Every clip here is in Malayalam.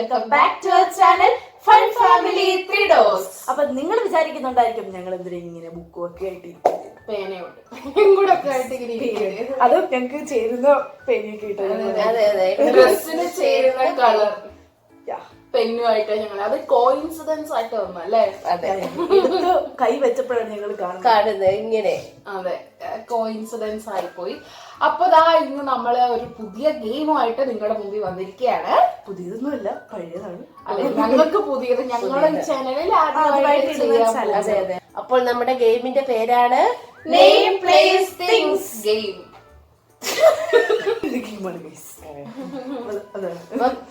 Welcome back to our channel fun family 3 dose. അപ്പൊ നിങ്ങൾ വിചാരിക്കുന്നുണ്ടായിരിക്കും ഞങ്ങൾ എന്തിനാ ഇങ്ങനെ ബുക്കും ഒക്കെ ആയിട്ട് പേനയുണ്ട് കൂടെ ഒക്കെ ആയിട്ട് അത് ഞങ്ങക്ക് ചേരുന്ന പേനയൊക്കെ ഇട്ടത് ഡ്രസ്സിന് ചേരുന്ന കളർ പെന്നുമായിട്ട് ഞങ്ങൾ അത് കോയിൻസിഡൻസ് ആയിട്ട് വന്നു അല്ലേ? കൈ വെച്ചപ്പോഴാണ് ഞങ്ങൾ കാണുന്നത് ഇങ്ങനെ. അതെ, കോയിൻസിഡൻസ് ആയിപ്പോയി. അപ്പൊ ദാ ഇന്ന് നമ്മള് ഒരു പുതിയ ഗെയിമുമായിട്ട് നിങ്ങളുടെ മുമ്പിൽ വന്നിരിക്കുകയാണ്. പുതിയതൊന്നുമല്ല, പഴയതാണ്. അതെ, ഞങ്ങൾക്ക് പുതിയത് ഞങ്ങളുടെ ചാനലിൽ അതെ അതെ. അപ്പോൾ നമ്മുടെ ഗെയിമിന്റെ പേരാണ് നെയിം പ്ലേസ് തിങ്സ് ഗെയിം.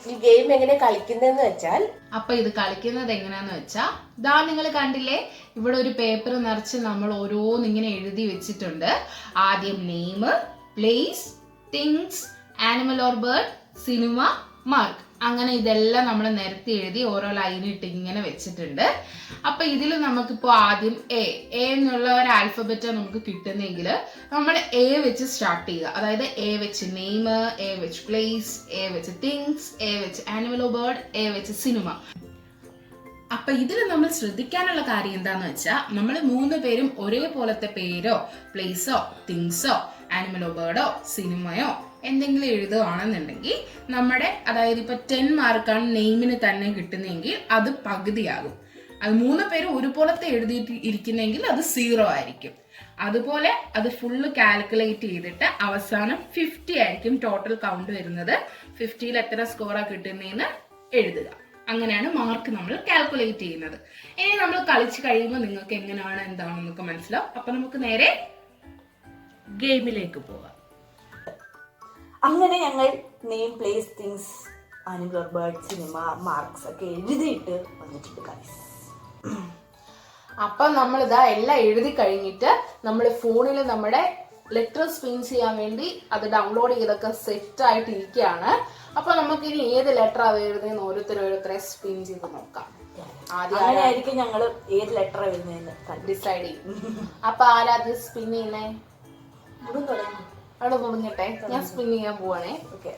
ഈ ഗെയിം എങ്ങനെ കളിക്കുന്നതെന്ന് വെച്ചാൽ, അപ്പൊ ഇത് കളിക്കുന്നത് എങ്ങനെയാന്ന് വെച്ചാ ദാ നിങ്ങൾ കണ്ടില്ലേ, ഇവിടെ ഒരു പേപ്പർ നിറച്ച് നമ്മൾ ഓരോന്നിങ്ങനെ എഴുതി വെച്ചിട്ടുണ്ട്. ആദ്യം name, place, things, animal or bird, cinema, mark, അങ്ങനെ ഇതെല്ലാം നമ്മൾ നിരത്തി എഴുതി ഓരോ ലൈൻ ഇട്ട് ഇങ്ങനെ വെച്ചിട്ടുണ്ട്. അപ്പൊ ഇതിൽ നമുക്കിപ്പോ ആദ്യം എ എന്നുള്ള ഒരു ആൽഫബറ്റ് നമുക്ക് കിട്ടുന്നെങ്കിൽ നമ്മൾ എ വെച്ച് സ്റ്റാർട്ട് ചെയ്യുക. അതായത് എ വെച്ച് നെയിം, എ വെച്ച് പ്ലേസ്, എ വെച്ച് തിങ്സ്, എ വെച്ച് ആനിമൽ ഓർ ബേർഡ്, എ വെച്ച് സിനിമ. അപ്പൊ ഇതിൽ നമ്മൾ ശ്രദ്ധിക്കാനുള്ള കാര്യം എന്താന്ന് വെച്ചാൽ, നമ്മൾ 3 പേരും ഒരേപോലത്തെ പേരോ പ്ലേസോ തിങ്സോ ആനിമലോ ബേർഡോ സിനിമയോ എന്തെങ്കിലും എഴുതുകയാണെന്നുണ്ടെങ്കിൽ നമ്മുടെ, അതായത് ഇപ്പൊ 10 മാർക്കാണ് നെയിമിന് തന്നെ കിട്ടുന്നതെങ്കിൽ അത് പകുതിയാകും. അത് 3 പേര് ഒരുപോലത്തെ എഴുതിയിട്ട് ഇരിക്കുന്നെങ്കിൽ അത് 0 ആയിരിക്കും. അതുപോലെ അത് ഫുള്ള് കാൽക്കുലേറ്റ് ചെയ്തിട്ട് അവസാനം 50 ആയിരിക്കും ടോട്ടൽ കൗണ്ട് വരുന്നത്. 50ൽ എത്ര സ്കോറാ കിട്ടുന്നതെന്ന് എഴുതുക. അങ്ങനെയാണ് മാർക്ക് നമ്മൾ കാൽക്കുലേറ്റ് ചെയ്യുന്നത്. ഇനി നമ്മൾ കളിച്ച് കഴിയുമ്പോൾ നിങ്ങൾക്ക് എങ്ങനെയാണ് എന്താണെന്നൊക്കെ മനസ്സിലാവും. അപ്പൊ നമുക്ക് നേരെ ഗെയിമിലേക്ക് പോകാം. അങ്ങനെ ഞങ്ങൾ name, place, things, animal, bird, cinema, marks ഒക്കെ എഴുതിയിട്ട് വന്നിട്ടുണ്ട് ഗൈസ്. അപ്പൊ നമ്മൾ ഇതാ എല്ലാം എഴുതി കഴിഞ്ഞിട്ട് നമ്മൾ ഫോണിൽ നമ്മുടെ ലെറ്റർ സ്പിൻ ചെയ്യാൻ വേണ്ടി അത് ഡൗൺലോഡ് ചെയ്തൊക്കെ സെറ്റ് ആയിട്ട് ഇരിക്കുകയാണ്. അപ്പൊ നമുക്ക് ഇനി ഏത് ലെറ്റർ ആ എഴുതുന്ന ഓരോരുത്തരെ സ്പിൻ ചെയ്ത് നോക്കാം. ആദ്യമായിരിക്കും ഞങ്ങൾ ഏത് ലെറ്റർ എഴുതുന്നതെന്ന് ഡിസൈഡ് ചെയ്യും. അപ്പൊ ആരാത് സ്പിൻ ചെയ്യുന്നേ? അവിടെ തുടങ്ങട്ടെ, ഞാൻ സ്പിൻ ചെയ്യാൻ പോവാണേ. ഓക്കെ,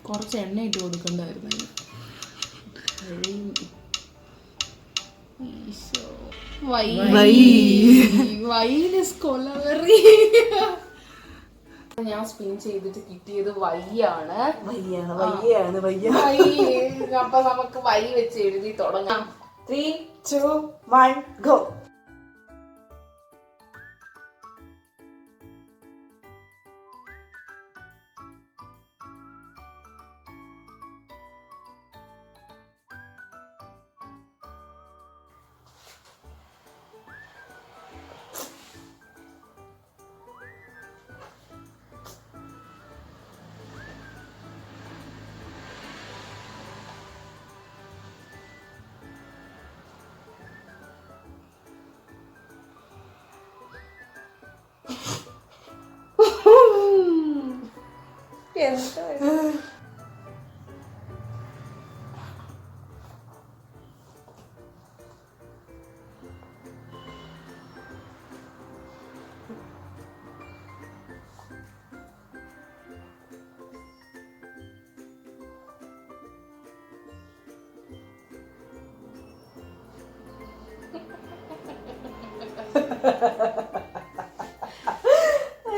കുറച്ച് എണ്ണ ഇട്ട് കൊടുക്കണ്ടായിരുന്നു. ഞാൻ സ്പിൻ ചെയ്തിട്ട് കിട്ടിയത് വയ്യാണ്. അപ്പൊ നമുക്ക് വൈ വെച്ച് എഴുതി തുടങ്ങാം. 3, 2, 1 ഗോ.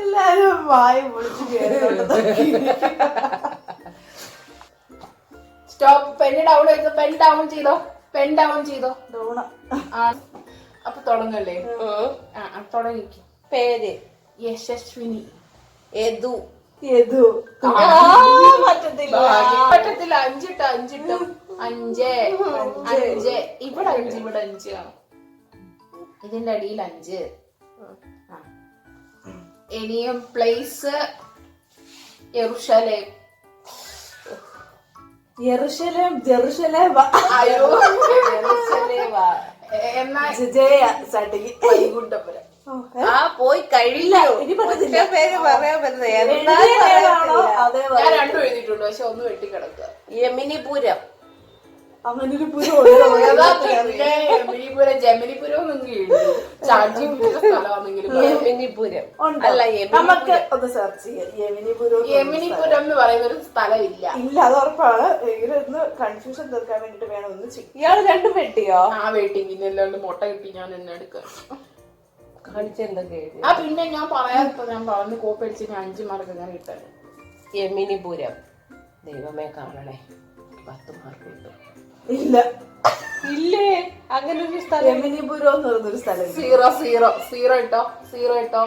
എല്ലാരും വായ പൊളിച്ച് കേട്ടോണ്ട് സ്റ്റോപ്പ്. പെൻ ഡൗൺ ചെയ്തോ, പെൻ ഡൗൺ ചെയ്തോ, പെൻ ഡൗൺ ചെയ്തോ. അപ്പൊ തുടങ്ങല്ലേ? തുടങ്ങിക്കോ. പേര് യശസ്വിനി. യദു. പറ്റത്തില്ല. 5 ഇട്ടോ. 5 ഇവിടെ 5, ഇവിടെ 5 കാണും. ഇതിന്റെ അടിയിൽ 5. ഇനിയും പ്ലേസ് യെറുശലേം. ജെറുസലേം. അയ്യോ, എന്നാ വൈകുണ്ഠപുരം. പോയി കഴിയില്ല. പേര് പറയാൻ പറ്റുന്നത് ഞാൻ 2 എഴുതിയിട്ടുണ്ട്, പക്ഷെ 1 വെട്ടിക്കിടക്കുക. യമിനിപുരം. അങ്ങനെ ഒരു യമിനിപുരം ജമിനിപുരം സ്ഥലമാണെങ്കിലും യെമിനിപുരം ഉണ്ട്. അല്ല നമുക്ക് ഒന്ന് സെർച്ച് ചെയ്യാം. യെമിനിപുരം യെമിനിപുരം എന്ന് പറയുന്ന ഒരു സ്ഥലമില്ല. ഇല്ല, അത് ഉറപ്പാണ്. ഇവരൊന്ന് കൺഫ്യൂഷൻ തീർക്കാൻ വേണ്ടിട്ട് വേണം ഒന്ന് ചെക്ക്. ഇയാള് രണ്ടും വെട്ടിയോ? ആ വെട്ടി പിന്നെ എല്ലാണ്ട് മുട്ട കിട്ടി ഞാൻ എന്നെ എടുക്കാം. കാണിച്ചെന്തൊക്കെ ആ പിന്നെ ഞാൻ പറയാതിപ്പോ ഞാൻ പറഞ്ഞു കോപ്പി അടിച്ച് ഞാൻ 5 മാർക്ക് അങ്ങനെ കിട്ടാൻ. യെമിനിപുരം ദൈവമേ കാണണേ 10 മാർക്ക് കിട്ടും. ഇല്ല, ഇല്ലേ അങ്ങനെ ഒരു സ്ഥലം? യെമിനിപുരം എന്ന് പറയുന്നൊരു സ്ഥലം. 0 ഇട്ടോ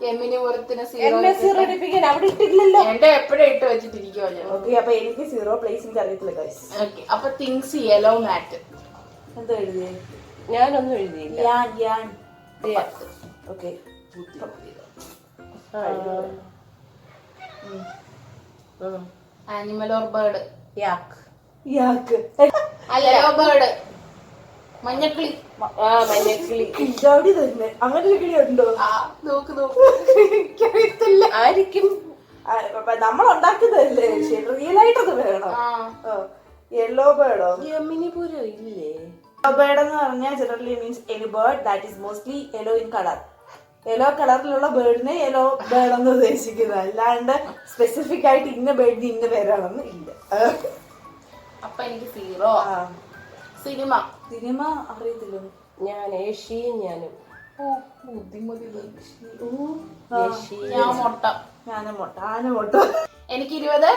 യെമിനിപുരത്തിന് 0 സർട്ടിഫിക്കറ്റ് അവിടെ ഇട്ടില്ലല്ലോ. എന്റെ എപ്പോഴും ഇട്ട് വെച്ചിട്ടിരിക്കുവോ ഞാൻ. ഓക്കെ, അപ്പൊ എനിക്ക് 0 പ്ലേസ് എനിക്ക് അറിയത്തില്ല ഗൈസ്. ഓക്കെ, അപ്പൊ തിങ്സ് യെല്ലോ മാറ്റ് എന്താ എഴുതിയേ? ഞാനൊന്നും എഴുതിയില്ല. ഞാൻ ഓക്കെ. Animal or bird? യാക്ക് യെല്ലോ ബേർഡ്, മഞ്ഞക്കിളി. മഞ്ഞക്കിളി. കില്ലാടി തന്നെ. അങ്ങനെ ഒരു കിളി ഉണ്ടോ? നോക്ക് എനിക്കറിയത്തില്ല. ആയിരിക്കും. നമ്മൾ ഉണ്ടാക്കുന്നതല്ലേ, റിയൽ ആയിട്ടത് വേണം. യെല്ലോ ബേർഡോ? യെമിനിപുരം ഇല്ലേ? യെല്ലോ ബേർഡ് എന്ന് പറഞ്ഞാൽ generally means any bird that is mostly yellow in colour. Yellow കളറിലുള്ള ബേർഡിനെ യെല്ലോ ബേർഡ് എന്ന് ഉദ്ദേശിക്കുന്നത്, അല്ലാണ്ട് സ്പെസിഫിക് ആയിട്ട് ഇന്ന ബേർഡിന് ഇന്ന പേരാണെന്ന് ഇല്ല. അപ്പൊ എനിക്ക് 0. സിനിമ അറിയത്തില്ല. ഞാൻ ഏഷ്യയും ഞാനും. ബുദ്ധിമുട്ടി. ഞാൻ മുട്ട. ആന മുട്ട. എനിക്ക് 20.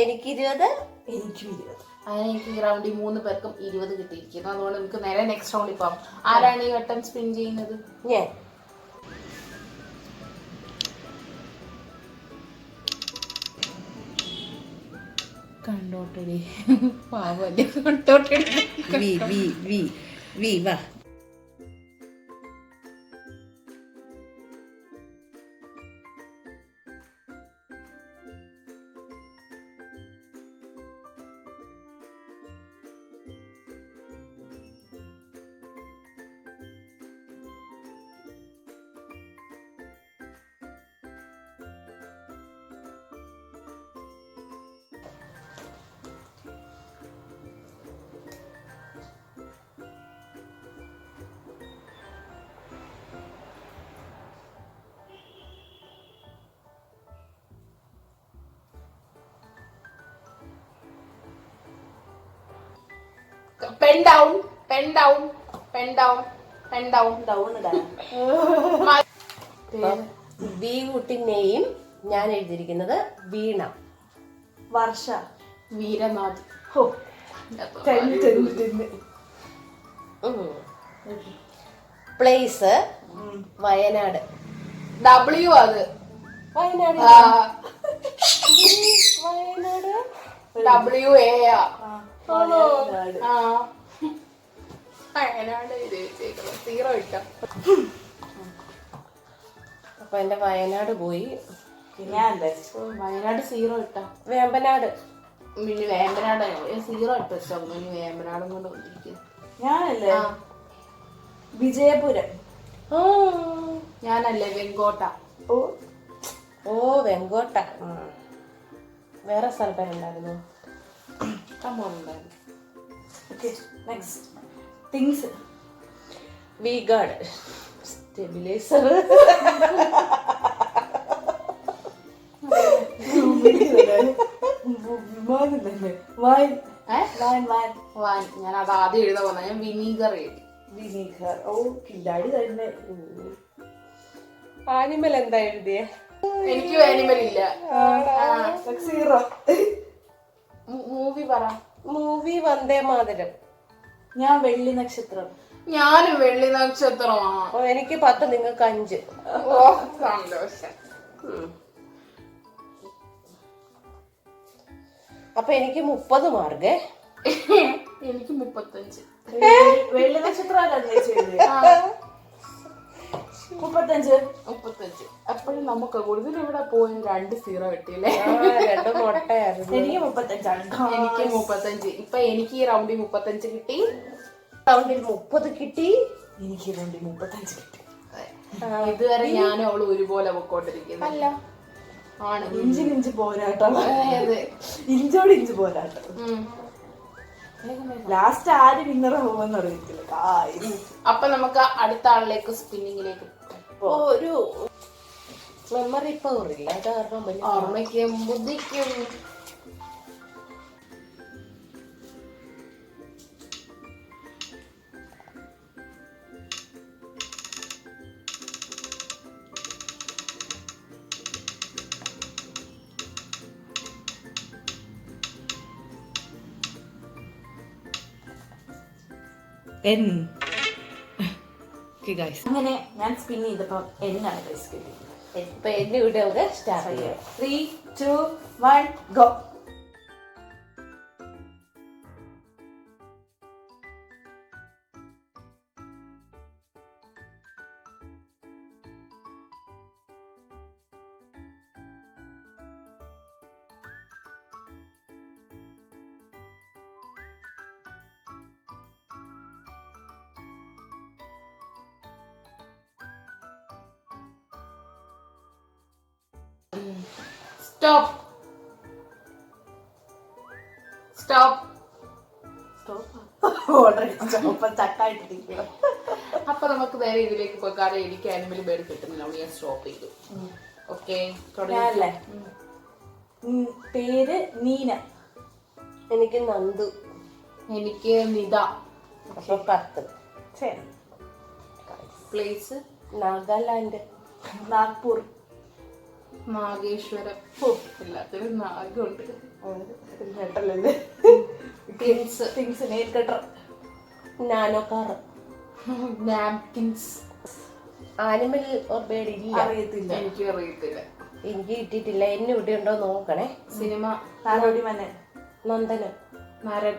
എനിക്ക് 20. എനിക്കും 20. അങ്ങനെ എനിക്ക് ഈ റൗണ്ടിൽ 3 പേർക്കും 20 കിട്ടിയിരിക്കുന്നു. അതുകൊണ്ട് നമുക്ക് നേരെ നെക്സ്റ്റ് റൗണ്ടിൽ പോവാം. ആരാണ് ഈ വട്ടം സ്പിൻ ചെയ്യുന്നത്? ഞാൻ. കണ്ടോട്ടടി പാവല്ലേ, കണ്ടോട്ടടി. വാ. വി കുട്ടിനെയും ഞാൻ എഴുതിയിരിക്കുന്നത് വീണ. വർഷ. വീരനാഥ്. പ്ലേസ് വയനാട്. W അത്. വയനാട്. WA. അപ്പൊ എന്റെ വയനാട് പോയി. വയനാട് 0 ഇട്ടാ. വേമ്പനാട്. പിന്നെ വേമ്പനാട് 0 ഇട്ട് വെച്ചോ. വേമ്പനാടും കൊണ്ട് വന്നിരിക്കുന്നു. ഞാനല്ലേ വിജയപുരം. ഞാനല്ലേ വെങ്കോട്ട. ഓ വെങ്കോട്ട. വേറെ സ്ഥലപ്പേരുണ്ടായിരുന്നു. തിങ്സ്. വി ഗാർഡ്. സ്റ്റെബിലൈസർ. ഞാൻ അത് ആദ്യം എഴുതാൻ പറഞ്ഞ ഞാൻ വിനീഗർ എഴുതി. വിനീഗർ. ഓ കില്ലാടി തന്നെ. ആനിമൽ എന്താ എഴുതിയേ? എനിക്കും ആനിമൽ ഇല്ല. 0. മൂവി പറ. മൂവി വന്ദേ മാതരം. ഞാൻ വെള്ളി നക്ഷത്രം. ഞാനും വെള്ളി നക്ഷത്രമാണ്. എനിക്ക് 10, നിങ്ങൾക്ക് 5. ഓ സന്തോഷം. അപ്പൊ എനിക്ക് 30 മാർക്ക്. എനിക്ക് 35. വെള്ളി നക്ഷത്രം 35. അപ്പോഴും നമുക്ക് കൂടുതൽ ഇവിടെ പോയി 2 0 കിട്ടിയില്ലേ? 2 മുട്ടയായിരുന്നു. എനിക്ക് 35. എനിക്ക് 35. ഇപ്പൊ എനിക്ക് ഈ റൗണ്ടിൽ 35 കിട്ടി. റൗണ്ടിൽ 30 കിട്ടി. എനിക്ക് റൗണ്ടിൽ 35 കിട്ടി. ഇതുവരെ ഞാനും അവള് ഒരുപോലെ പൊക്കോണ്ടിരിക്കുന്നു. അല്ല ആണ്. ഇഞ്ചിഞ്ച് പോരാട്ടം. അതെ ഇഞ്ചോട് ഇഞ്ച് പോരാട്ടം. ലാസ്റ്റ് ആര് വിന്നർ ആവുമെന്ന് അറിയത്തില്ല guys. അപ്പൊ നമുക്ക് അടുത്ത ആളിലേക്ക് സ്പിന്നിങ്ങിലേക്ക് ഒരു മെമ്മറി പവർ ഇല്ല, അത് കാരണം വലിയ ഓർമ്മയ്ക്കും ബുദ്ധിക്കും. അങ്ങനെ ഞാൻ സ്പിൻ ചെയ്തപ്പോ എന്നാണ് ഗൈസ് കിട്ടിയത്. ഇപ്പൊ എന്നെ ഇവിടെ നമുക്ക് സ്റ്റാർട്ട് ചെയ്യാം. 3, 2, 1 ഗോ. Stop stop. ഓൾറെഡി ചക്കായിട്ടിരിക്കുക. അപ്പൊ നമുക്ക് നേരെ ഇതിലേക്ക് പോയി, കാരണം എനിക്ക് ആനിമൽ ബേർഡ് കിട്ടുന്നില്ല, ഞാൻ സ്റ്റോപ്പ് ചെയ്തു. ഓക്കെ, ഞാനല്ലേ പേര് നീന. എനിക്ക് നന്ദു. എനിക്ക് നിത. അപ്പൊ 10. ശരി. പ്ലേസ് നാഗാലാൻഡ്. നാഗ്പൂർ. നാഗേശ്വരം. എല്ലാത്തിനും നാഗുണ്ട്. കേട്ടല്ലേ things. Things nail cutter. Nano car. Napkins. Animal or bird ഇല്ല, അറിയത്തില്ല. എനിക്കും അറിയത്തില്ല. എനിക്ക് കിട്ടിയിട്ടില്ല. എന്നെ ഇവിടെ ഉണ്ടോ നോക്കണേ. സിനിമ. നാടോടി മന്നെ. നന്ദനം. നരൻ.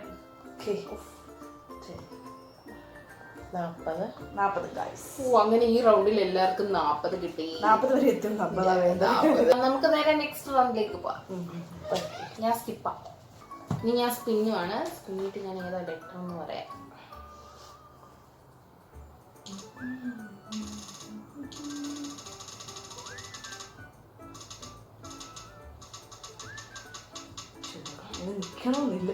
40 ഗൈസ്. അങ്ങനെ ഈ റൗണ്ടിൽ എല്ലാവർക്കും 40 കിട്ടി. 40 വരെ എത്തും. 40 വേണ്ട. നമുക്ക് നേരെ നെക്സ്റ്റ് റൗണ്ടിലേക്ക് പോവാം. ഞാൻ സ്കിപ്പാ. ഇനി ഞാൻ സ്പിന്നുമാണ്. സ്പിന്നിട്ട് ഞാൻ ഏതാ ലെറ്റർ എന്ന് പറയാം. നിക്കണമെന്നില്ല.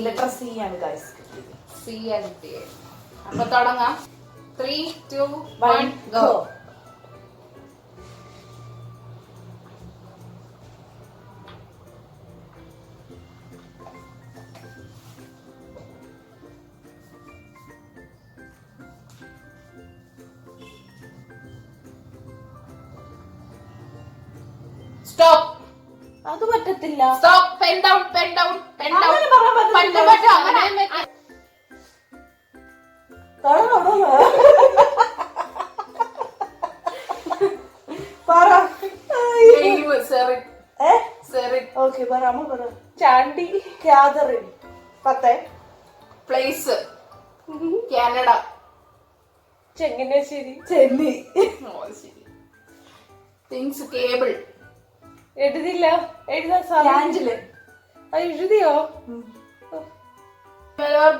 ലെറ്റർ സി ആണ് ഗൈസ് കിട്ടിയത്. സി ആ കിട്ടിയേ. അപ്പൊ തുടങ്ങാം. 3, 2, 1 ഗോ. സ്റ്റോപ്പ്. അത് പറ്റത്തില്ല. Stop. Pen down, pen down, pen down. അങ്ങനെ പറയാൻ പറ്റില്ല. പറ്റും അങ്ങനെ. പറ. Name, serine. സെറിൻ. ഓക്കെ പറ. അമ്മ പറ. Chandy. Catherine. 10. Place Canada. Changanassery. Chennai. Things cable. എഴുതില്ല. എഴുതാൻ സാധിക്കും. ആഞ്ചല്. എഴുതിയോ?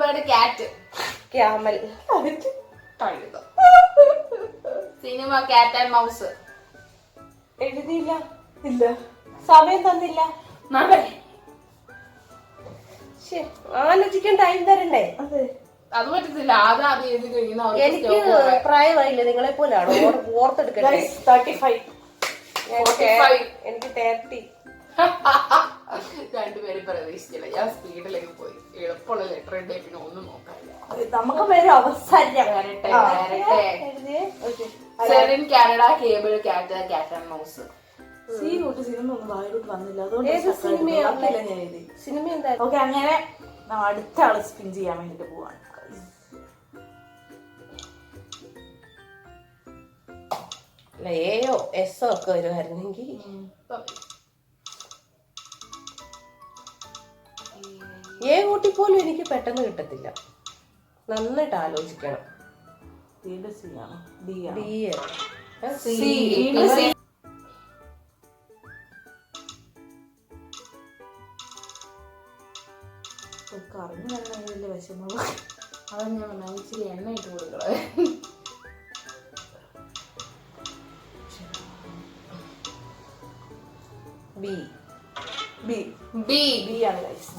Bird cat. Camel. Cinema cat and mouse. എഴുതിയില്ല. ഇല്ല. സമയം തന്നില്ല. നടൻ. ആലോചിക്കാൻ ടൈം തരണ്ടേ? അതെ. അത് പറ്റത്തില്ല. അത് എഴുതി കഴിയുന്ന എനിക്ക് പ്രായമായില്ല, നിങ്ങളെ പോലാണോ ഓർത്തെടുക്കട്ടെ. 35. എനിക്ക് 30. രണ്ടുപേരും പ്രതീക്ഷിച്ചില്ല. ഞാൻ സ്പീഡിലേക്ക് പോയി. എളുപ്പമുള്ള ലെറ്റർ ഇട്ടേ പിന്നെ ഒന്നും നോക്കാനില്ല. നമുക്ക് പേര് അവസാനം വരട്ടെ വരട്ടെ. സെറിൻ കാനഡ കേബിൾ കാറ്റ് കാറ്റ് ആൻഡ് മൗസ്. സി കൂട്ട് സിനിമ ഒന്നും വായിലോട്ട് വന്നില്ല. ഏത് സിനിമയാണ്? ഞാൻ എഴുതി. സിനിമ എന്താ? ഓക്കെ, അങ്ങനെ നാം അടുത്ത ആള് സ്പിൻ ചെയ്യാൻ വേണ്ടിട്ട് പോവാണ്. എയോ എസോ ഒക്കെ വരുമായിരുന്നെങ്കിൽ. ഏ കൂട്ടി പോലും എനിക്ക് പെട്ടെന്ന് കിട്ടത്തില്ല. നന്നായിട്ട് ആലോചിക്കണം. സി ആണോ ഡി ആണോ? ഡി. അറിഞ്ഞു തന്നെ വലിയ വിഷമം. അത് ഞാൻ പറഞ്ഞു ഇച്ചിരി എണ്ണ ഇട്ട് കൊടുക്കളെ. ബി. ബി. ബി. ബി ആണ് ഗൈസ്.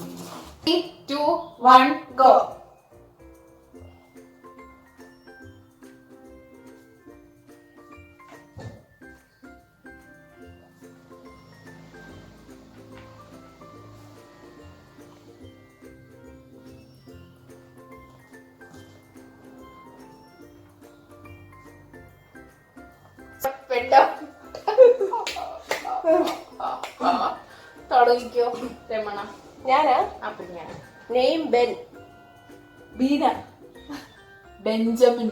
3, 2, 1 ഗോ. തുടങ്ങിക്കോ രമണ. ഞാനാ? അപ്പൊ ഞാൻ name Ben. Beena. Benjamin.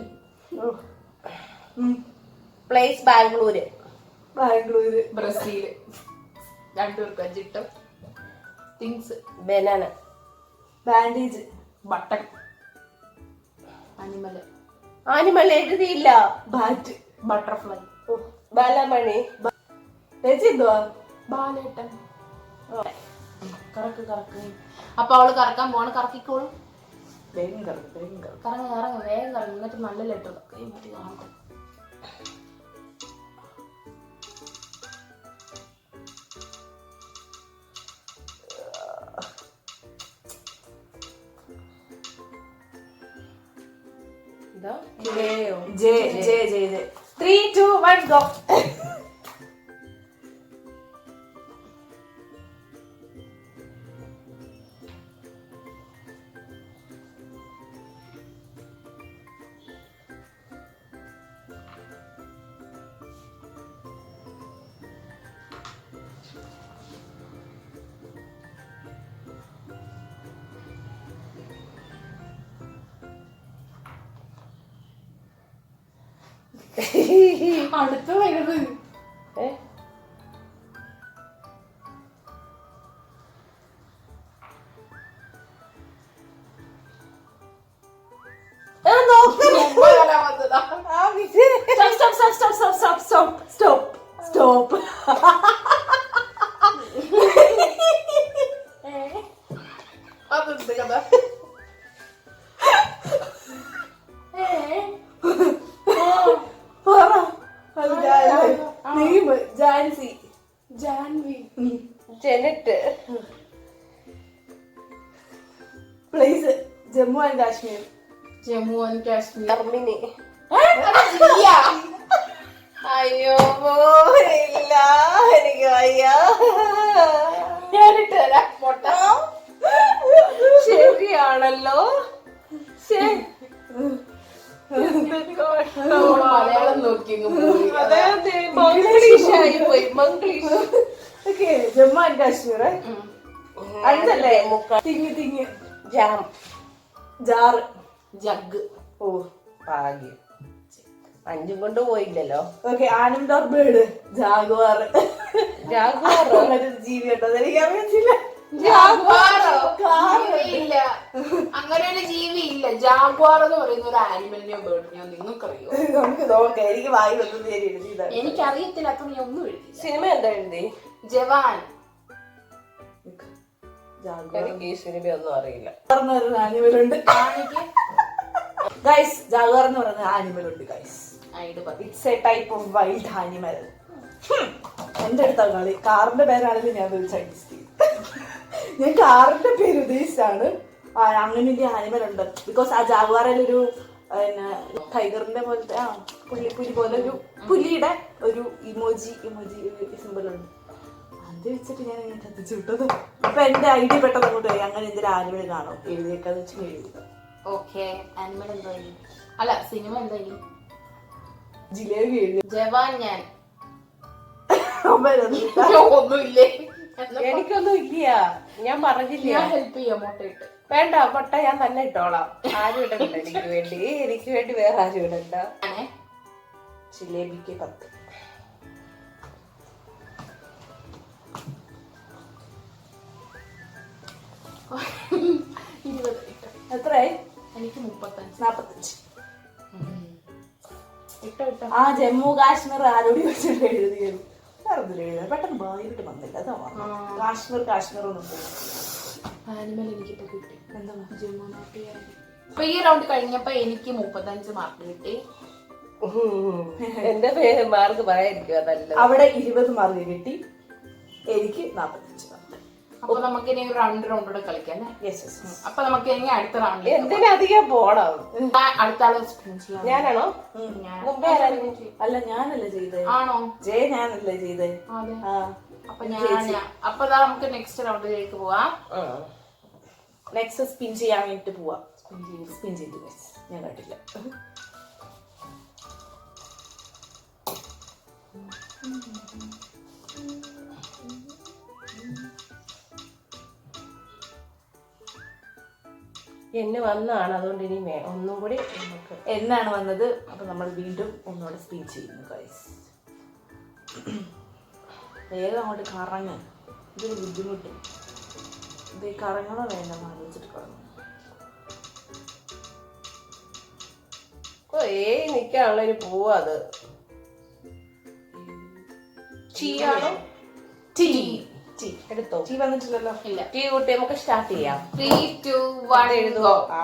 Place Bangalore. Bangalore. Brazil. രണ്ടുപേർക്കും അഞ്ചിട്ടും. Things. Banana. Bandage. Button. Animal. Animal എഴുതിയില്ല. ബാറ്റ്. ബട്ടർഫ്ലൈ. ബാലമണി. എന്തുവാ? ബാലേട്ടൻ. കറക്ക് കറക്ക്. അപ്പൊ അവള് കറക്കാൻ പോണ്. കറക്കിക്കോളും. വേഗം കറങ്ങ്, വേഗം കറങ്ങ്. കറങ്ങ് കറങ്ങ് വേഗം കറങ്ങ്. എന്നിട്ട് നല്ല ലെറ്റർ കൈ മാറ്റി കാണും. ഇതാ J. J J J. 3, 2, 1 go. അടുത്ത വരുന്നത് സ്റ്റോപ്പ്. അതെന്ത് കഥ? Jhansi. Janvi. Janet. Place Jammu and Kashmir. Jammu and Kashmir. Germany. അയ്യോ ഇല്ല, എനിക്ക് വയ്യ. ഞാനിട്ട് തരാം മുട്ട. ശരിയാണല്ലോ. മലയാളം നോക്കി മംഗ്ലീഷായി പോയി. മംഗ്ലീഷ്. Okay, Jammu and Kashmir. അടുത്തല്ലേ? തിങ്ങി തിങ്ങി. ജാം. ജാറ്. ജഗ്. ഓ ഭാഗ്യം. 5 കൊണ്ട് പോയില്ലല്ലോ. Okay, animal or bird. Jaguar. Jaguar ജീവി ഉണ്ടോ എനിക്ക് അറിയത്തില്ല. ഇല്ല, അങ്ങനെ ഒരു ജീവി ഇല്ല. ജാഗ്വാർ എന്ന് പറയുന്ന ഒരു ആനിമലിനെയോ ബേർഡിനെയോ നിങ്ങൾക്കറിയോ? നമുക്ക് നോക്കാം. എനിക്ക് വായി വന്നത് ഞാൻ എഴുതിയതാണ്. എനിക്കറിയത്തില്ല. അപ്പൊ നീ ഒന്നും എഴുതി. സിനിമ എന്താ എഴുതി? ജവാൻ. എനിക്ക് ഈ സിനിമ ഒന്നും അറിയില്ല. പറഞ്ഞൊരു ആനിമലുണ്ട് ഗൈസ്. ജാഗ്വാർ എന്ന് പറയുന്ന ആനിമലുണ്ട് guys. It's a type of wild animal. എന്റെ അടുത്ത കളി. കാറിന്റെ പേരാണെങ്കിൽ ഞാൻ സജസ്റ്റ് ചെയ്യും. ഞാൻ കാറിന്റെ പേര് ഉദ്ദേശിച്ചാണ്. അങ്ങനെ ഒരു ആനിമൽ ഉണ്ട്. ബിക്കോസ് ആ ജാഗ്വാറിൽ ഒരു ടൈഗറിന്റെ പോലത്തെ പുലിപ്പുലി പോലെ ഒരു പുലിയുടെ ഒരു ഇമോജി സിമ്പിൾ ഉണ്ട്. അത് വെച്ചിട്ട് ഞാൻ ഇങ്ങനെ കത്തിച്ചു വിട്ടത്. അപ്പൊ എന്റെ ഐഡിയ പെട്ടെന്ന് അങ്ങോട്ട് പോയി. അങ്ങനെ എന്തൊരു ആനിമൽ കാണും എഴുതിയേക്കാന്ന് വെച്ചാൽ എഴുതുക. ഓക്കെ, ആനിമൽ എന്താ? അല്ല, സിനിമ എന്താ? ജിലേബി എഴുതി. ജവാൻ. ഞാൻ ഒന്നുമില്ലേ? എനിക്കൊന്നും ഇല്ല. ഞാൻ പറഞ്ഞില്ല. ഞാൻ ഹെൽപ്പ് ചെയ്യാം. മുട്ട ഇട്ട്. വേണ്ട, മുട്ട ഞാൻ തന്നെ ഇട്ടോളാം. ആരും ഇടണ്ട എനിക്ക് വേണ്ടി വേറെ ആരും ഇടണ്ട. ജിലേബിക്ക് 10. എത്രയായി? എനിക്ക് 35. 45. ഇട്ടോ ഇട്ടോ. ആ ജമ്മു കാശ്മീർ ആരോടി വെച്ചിട്ട് എഴുതിയത്. എഴുതാൻ പെട്ടെന്ന് ബായിട്ട് വന്നില്ല. അതാ കാശ്മീർ ഒന്നും ആനിമൽ എനിക്കിപ്പോ കിട്ടി. എന്താ? ജമ്മു. അപ്പൊ ഈ റൗണ്ട് കഴിഞ്ഞപ്പോ എനിക്ക് 35 മാർക്ക് കിട്ടി. എന്റെ മാർക്ക് പറയാതിരിക്കും. അതല്ല, അവിടെ 20 മാർക്ക് കിട്ടി. എനിക്ക് 45 മാർക്ക്. അപ്പൊ നമുക്ക് ഇനി ഒരു റൗണ്ട് കൂടെ കളിക്കാം അല്ലേ? Yes yes. അപ്പൊ നമുക്ക് ഇനി അടുത്ത റൗണ്ടിൽ എന്തിനധികം പോണം? അടുത്ത ആള് സ്പിൻ ചെയ്യാം. ഞാനാണോ? മുമ്പേ അല്ല ഞാനല്ല ചെയ്തേ. ആണോ? ജയ ഞാനല്ലേ ചെയ്തേ. അതെ. ആ അപ്പൊ അപ്പൊ നമുക്ക് നെക്സ്റ്റ് റൗണ്ടിലേക്ക് പോവാം. നെക്സ്റ്റ് സ്പിൻ ചെയ്യാൻ വേണ്ടിട്ട് പോവാം. സ്പിൻ ചെയ്തു ഞാൻ കണ്ടില്ല. എന്നെ വന്നാണ്, അതുകൊണ്ട് ഇനി ഒന്നും കൂടി നമുക്ക് എന്നാണ് വന്നത്. അപ്പൊ നമ്മൾ വീണ്ടും ഒന്നുകൂടെ സ്പിൻ ചെയ്യുന്നു ഗൈസ്. വേഗം അങ്ങോട്ട് കറങ്ങ്. ഇതൊരു ബുദ്ധിമുട്ട്. ഇത് കറങ്ങണോ വേണ്ട ആലോചിച്ചിട്ട് കറങ്ങും. നിക്കാനുള്ളൊരു പോവാ അത്. ടീയാണോ? ടീ എടുത്തോ? ടീ വന്നിട്ടില്ലല്ലോ. ഇല്ല. ടീ കൂട്ടി നമുക്ക് സ്റ്റാർട്ട് ചെയ്യാം. 3, 2, 1 എഴുതുവോ? go.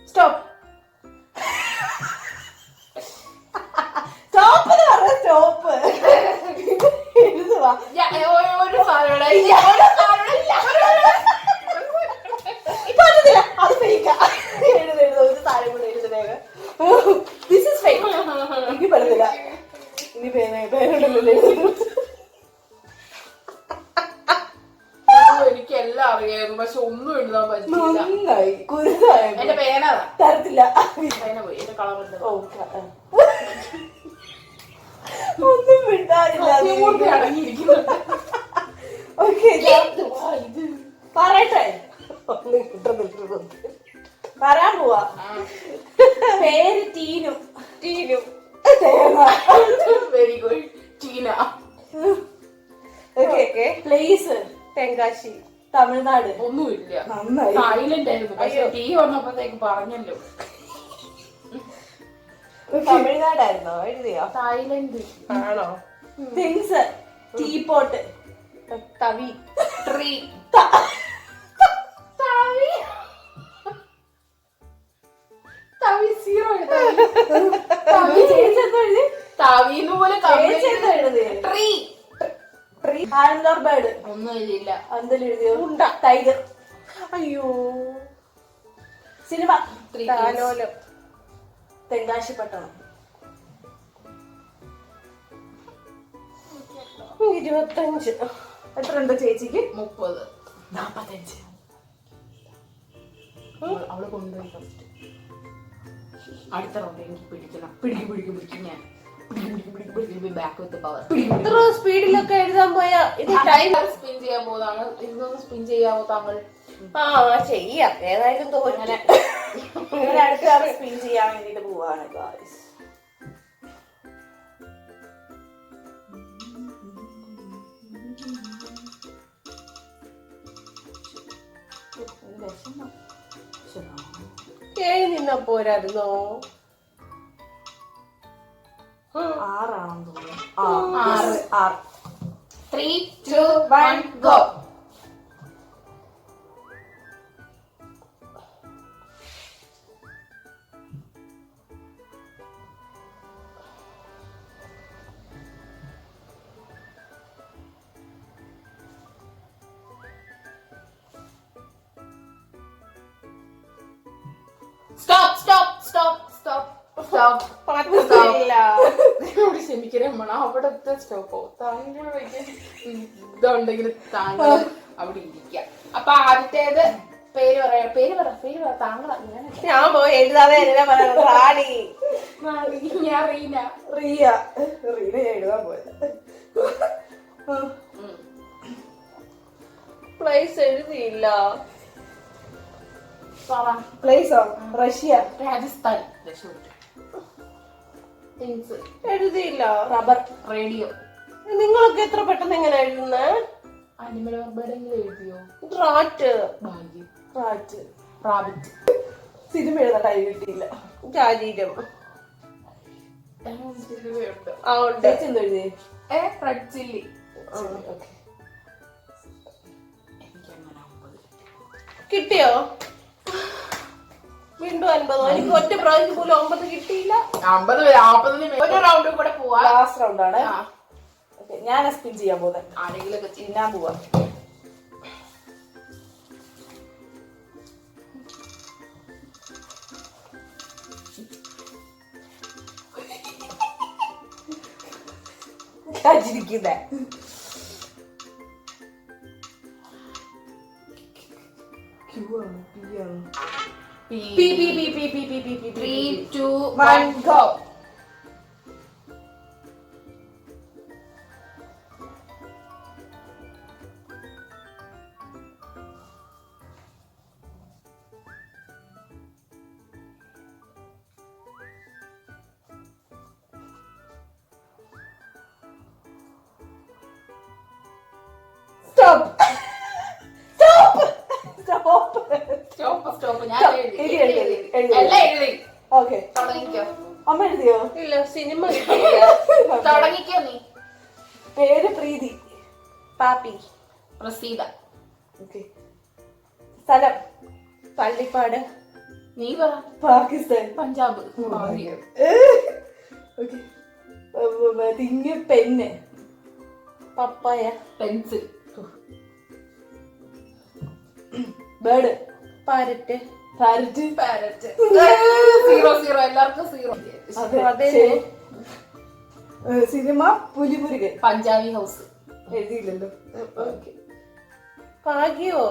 സ്റ്റോപ്പ്. സ്റ്റോപ്പ് എന്ന് പറഞ്ഞ സ്റ്റോപ്പ്. എഴുതുവാ. ഒരു സാധനം ഇപ്പൊ അറിയത്തില്ല. അത് ഫേക്കാ. എഴുത് ഒരു സാധനം കൂടെ എഴുത് വേഗം. This is fake. എനിക്ക് പറ്റുന്നില്ല. ഇനി പേരുണ്ടല്ലോ. എനിക്ക് എല്ലാം അറിയായിരുന്നു, പക്ഷെ ഒന്നും എഴുതാൻ പറ്റില്ല. നന്നായി. കുരുതായി. എന്റെ പേന തരത്തില്ല. പേന പോയി. എന്റെ കളർ ഒന്നും മിണ്ടാനില്ല. അടങ്ങിയിരിക്കുന്നുണ്ട്. ഓക്കെ പറയട്ടെ. ഒന്നും കിട്ടുന്നില്ല. പറയാൻ പോവാ. പേര് ടീനു. ടീനും very good. Teena. Okay. Place Tenkasi, Tamil Nadu. ഒന്നുമില്ല. നന്നായി. തായ്ലൻഡ് ആയിരുന്നു, പക്ഷെ ടീ വന്നപ്പോഴത്തേക്ക് പറഞ്ഞല്ലോ. തമിഴ്നാടായിരുന്നോ? എഴുതിയോ? തായ്ലൻഡ് ആണോ? Things teapot. തവി, ട്രീ. സീറോ തവീന്ന് പോലെ ട്രീ. Hander bird. ഒന്നും എഴുതിയില്ല. എന്തെങ്കിലും എഴുതിയോ? ടൈഗർ. അയ്യോ. സിനിമ. താലോലം, തെങ്കാശി പട്ടണം. 25. എത്ര ഉണ്ട് ചേച്ചിക്ക്? 30. 45. അവള് കൊണ്ടുപോയി ഫസ്റ്റ്. അടുത്ത റൗണ്ട് എനിക്ക് പിടിക്കണം. പിടിക്കും ഞാൻ. Back with power. ഇത്ര സ്പീഡിലൊക്കെ എഴുതാൻ പോയാ ഇത് ടൈം സ്പിൻ ചെയ്യാൻ പോകുന്നതാണ്. ഇതൊന്ന് സ്പിൻ ചെയ്യാമോ താങ്കൾ? ചെയ്യാം. ഏതായാലും തോന്നി. അടുത്ത ആൾ സ്പിൻ ചെയ്യാൻ വേണ്ടിട്ട് പോവാണ് ഗായ്സ്. നിന്നാ പോരായിരുന്നോ? 6 ആണെന്ന് തോന്നുന്നു. 6. 3, 2, 1 go. Stop. ക്ഷമിക്കണേ മണ. അവിടത്തെ സ്റ്റോപ്പോ താങ്കൾ ഇതുണ്ടെങ്കിൽ താങ്കൾ അവിടെ ഇരിക്കാം. അപ്പൊ ആദ്യത്തേത് പേര് പറ താങ്കൾ. ഞാൻ പോയി എഴുതാതെ റാണി. ഞാൻ റീന. റിയ ഞാൻ എഴുതാൻ പോയത്. പ്ലേസ് എഴുതിയില്ല. പ്ലേസോ? റഷ്യ. രാജസ്ഥാൻ. എഴുതിയില്ല. റബ്ബർ. റേഡിയോ. നിങ്ങളൊക്കെ എത്ര പെട്ടെന്ന് എങ്ങനെ എഴുതുന്നേ? അനിമൽ ബർബേഡെങ്കിലും എഴുതിയോ? റാറ്റ്. ഭാഗ്യം. റാറ്റ്. റാബിറ്റ്. സിനിമ എഴുതാൻ ടൈം കിട്ടിയില്ല. ശാരീരം. ആ ഉണ്ട്. ചേച്ചി എന്തോ എഴുതിയേ? Red chilli. ഓക്കെ. കിട്ടിയോ? വീണ്ടും 50. എനിക്ക് ഒറ്റ പ്രാവശ്യം പോലും 9 കിട്ടിയില്ല. 50 ഒരു റൗണ്ട് കൂടെ പോവാ. ലാസ്റ്റ് റൗണ്ട് ആണ്. ഞാൻ സ്പിൻ ചെയ്യാൻ പോകുന്നത്. ആരെങ്കിലൊക്കെ ചിന്നാൻ പോവാ. ചിരിക്കുന്നേ. P 3 2 1 go. Stop. ഞാൻ എഴുതി. എല്ലാം എഴുതി. ഓക്കെ, തുടങ്ങിക്കോ. അമ്മ എഴുതിയോ? ഇല്ല, സിനിമ കിട്ടിയില്ല. തുടങ്ങിക്കോ നീ. പേര് പ്രീതി. പാപ്പി. പ്രസീത. ഓക്കെ. സ്ഥലം പള്ളിപ്പാട്. നീ പറ. പാകിസ്ഥാൻ. പഞ്ചാബ്. ഓക്കെ. തിങ്ങ് പെണ്ണ്. Papaya. Pencil. Bird. Parrot. Parrot. Parrot. 0 എല്ലാവർക്കും 0. അതെ. സിനിമ പുലിമുരുകൻ. പഞ്ചാബി ഹൗസ്. എഴുതിയില്ലല്ലോ. ഓക്കെ. ഭാഗ്യോ.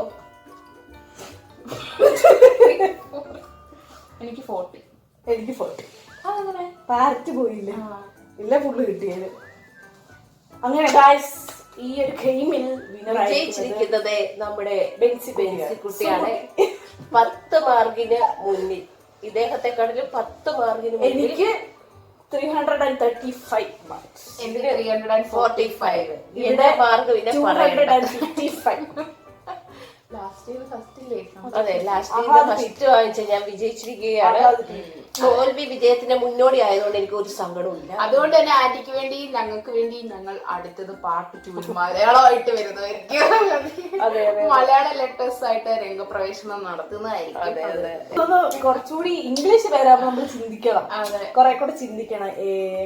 എനിക്ക് 40. എനിക്ക് 40. പാരറ്റ് പോയില്ല. ഇല്ല, ഫുള്ള് കിട്ടിയത്. അങ്ങനെ ഗായ്സ്, ഈ ഒരു ഗെയിമിൽ വിന്നർ വിജയിച്ചിരിക്കുന്നത് നമ്മുടെ ബെൻസി കുട്ടിയാണ്. 10 മാർക്കിന് മുന്നിൽ. ഇദ്ദേഹത്തെക്കാട്ടിലും 10 മാർക്കിന് മുന്നിൽ. എനിക്ക് 335 മാർക്സ്. എനിക്ക് 345. എന്റെ മാർക്ക് പിന്നെ 255. ലാസ്റ്റ് ഇയർ ഫസ്റ്റ് ഇല്ലേ? അതെ, ലാസ്റ്റ് ഫസ്റ്റ് വാങ്ങിച്ച ഞാൻ വിജയിച്ചിരിക്കുകയാണ്. തോൽവി വിജയത്തിന്റെ മുന്നോടി ആയതുകൊണ്ട് എനിക്ക് ഒരു സങ്കടവും ഇല്ല. അതുകൊണ്ട് തന്നെ ആന്റിക്ക് വേണ്ടി ഞങ്ങൾക്ക് വേണ്ടി ഞങ്ങൾ അടുത്തത് പാർട്ട് 2 മലയാളമായിട്ട് വരുന്നതായിരിക്കും. മലയാള ലെറ്റേഴ്സ് ആയിട്ട് രംഗപ്രവേശനം നടത്തുന്നതായിരിക്കും. കുറച്ചുകൂടി ഇംഗ്ലീഷ് വരാമോ നമ്മൾ ചിന്തിക്കണം. അതെ, കുറെ കൂടെ ചിന്തിക്കണം.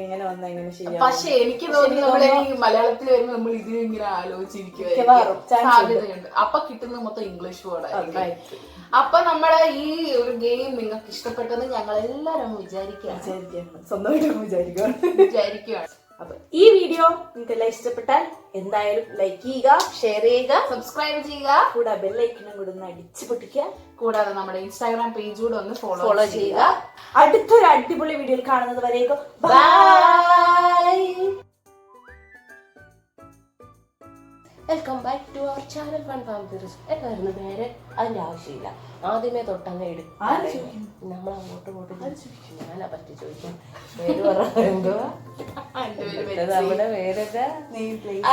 എങ്ങനെ വന്ന എങ്ങനെ ചെയ്യാം. പക്ഷെ എനിക്ക് തോന്നുന്നു നമ്മളെ മലയാളത്തിൽ വരുമ്പോൾ നമ്മൾ ഇതിനും ഇങ്ങനെ ആലോചിച്ചിരിക്കുവായിരിക്കും. സാധ്യതയുണ്ട്. അപ്പൊ കിട്ടുന്ന മൊത്തം ഇംഗ്ലീഷ് വേർഡായിരിക്കും. അപ്പൊ നമ്മളെ ഈ ഒരു ഗെയിം നിങ്ങൾക്ക് ഇഷ്ടപ്പെട്ടെന്ന് ഞങ്ങൾ എല്ലാരും വിചാരിക്കുകയാണ്. സ്വന്തമായിട്ട് വിചാരിക്കുകയാണ്. അപ്പൊ ഈ വീഡിയോ നിങ്ങൾക്ക് എല്ലാം ഇഷ്ടപ്പെട്ടാൽ എന്തായാലും ലൈക്ക് ചെയ്യുക, ഷെയർ ചെയ്യുക, സബ്സ്ക്രൈബ് ചെയ്യുക, കൂടെ ബെല്ലൈക്കനും കൂടെ ഒന്ന് അടിച്ചു പൊട്ടിക്കുക. കൂടാതെ നമ്മുടെ ഇൻസ്റ്റാഗ്രാം പേജ് കൂടെ ഒന്ന് ഫോളോ ചെയ്യുക. അടുത്തൊരു അടിപൊളി വീഡിയോയിൽ കാണുന്നത് വരേക്കും bye. Welcome back to our channel fun families. എന്തായിരുന്നു പേര്? അതിന്റെ ആവശ്യമില്ല, ആദ്യമേ തൊട്ടങ്ങ് എടുക്കും. നമ്മൾ അങ്ങോട്ട് ഞാനാ പറ്റി ചോദിക്കാം. പേര് പറയുമ്പോ നമ്മുടെ പേരൊക്കെ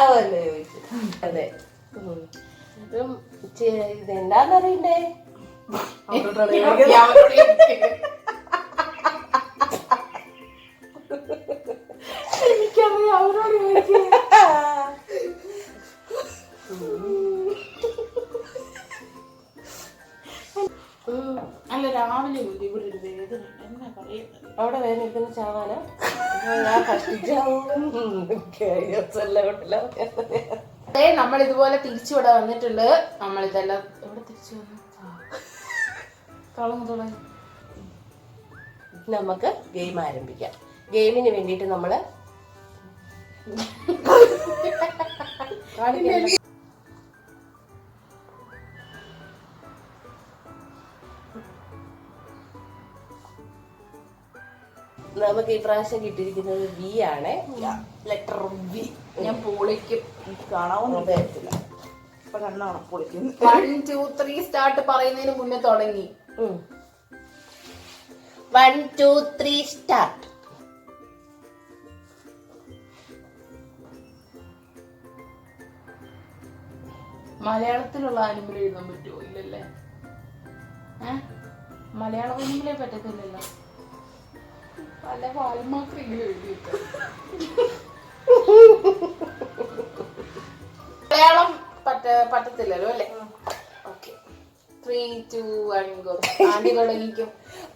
അതല്ലേ ചോദിച്ചു. അതെ. ഇതും ഇതെന്താന്നറിയണ്ടേ? എനിക്കറിയാം, അവരോട് അല്ല, രാവിലെ ഇവിടെ ഒരു വേദന എന്നാ പറയുന്നത്? അവിടെ വേദന എടുക്കുന്ന ചാവാനാ? ഞാൻ കഷ്ടിച്ചാവും. നമ്മൾ ഇതുപോലെ തിരിച്ചിവിടെ വന്നിട്ടുണ്ട്. നമ്മളിതെല്ലാം എവിടെ തിരിച്ചു വന്നു? തുടങ്ങി നമുക്ക് ഗെയിം ആരംഭിക്കാം. ഗെയിമിന് വേണ്ടിയിട്ട് നമ്മള് നമുക്ക് ഈ പ്രാവശ്യം കിട്ടിയിരിക്കുന്നത് വി ആണ്. Letter V. ഞാൻ പൊളിക്കും. കാണാവുന്ന വിചാരിച്ചില്ല. ഇപ്പൊ കണ്ണാണ് പൊളിക്കുന്നു. 1 2 3 സ്റ്റാർട്ട് പറയുന്നതിന് മുന്നേ തുടങ്ങി. 1 2 3 സ്റ്റാർട്ട്. മലയാളത്തിലുള്ള ആനിമൽ എഴുതാൻ പറ്റുമോ? ഇല്ലല്ലേ. മലയാളം ആനിമലേ പറ്റത്തില്ലല്ലോ. അല്ല വാൽമാക്രം ഇങ്ങനെ എഴുതി മലയാളം പറ്റത്തില്ലല്ലോ അല്ലേ? Okay 3, 2, 1 go. ആദ്യം തുടങ്ങിക്കും.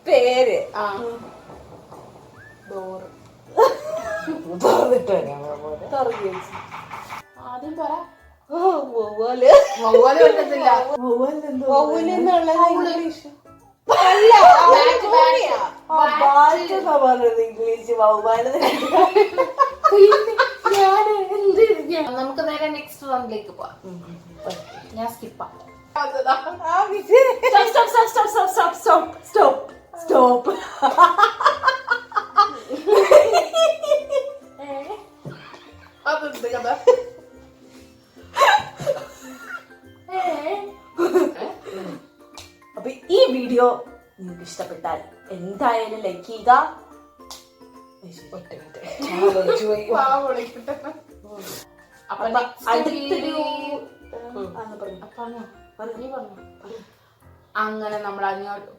പേര് ആ ഡോറ്. ആദ്യം പറ. വവ്വാല് വവ്വാല് പറ്റത്തില്ല. വവ്വാല് എന്നുള്ളത് ഇംഗ്ലീഷ് അല്ല, ബാറ്റ്, ബാറ്റ്. ഇംഗ്ലീഷ് വവ്വാല് നമുക്ക് നേരെ നെക്സ്റ്റ് റൗണ്ടിലേക്ക് പോവാം. ഞാൻ സ്കിപ്പാ. സ്റ്റോപ്പ്. അതെന്ത് കഥ? അപ്പൊ ഈ വീഡിയോ നിങ്ങൾക്ക് ഇഷ്ടപ്പെട്ടാൽ എന്തായാലും ലൈക്ക് ചെയ്യുക. അപ്പൊ അടുത്തൊരു അങ്ങനെ നമ്മൾ അങ്ങോട്ട്